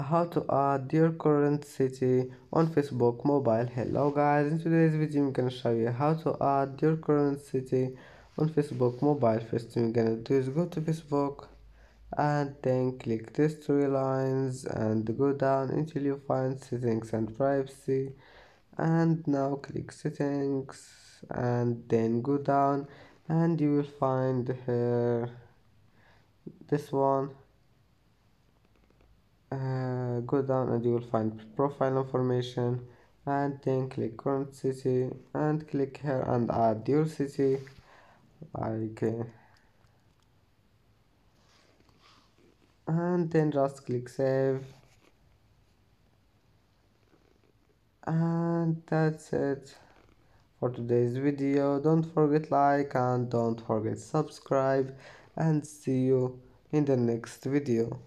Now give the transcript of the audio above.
How to add your current city on Facebook mobile. Hello guys, in today's video I'm gonna show you how to add your current city on Facebook mobile. First thing you're gonna do is go to Facebook and then click these three lines and go down until you find settings and privacy, and now click settings and then go down and you will find here this one. Go down and you will find profile information and then click current city and click here and add your city like and then just click save, and that's it for today's video. Don't forget like and don't forget subscribe, and see you in the next video.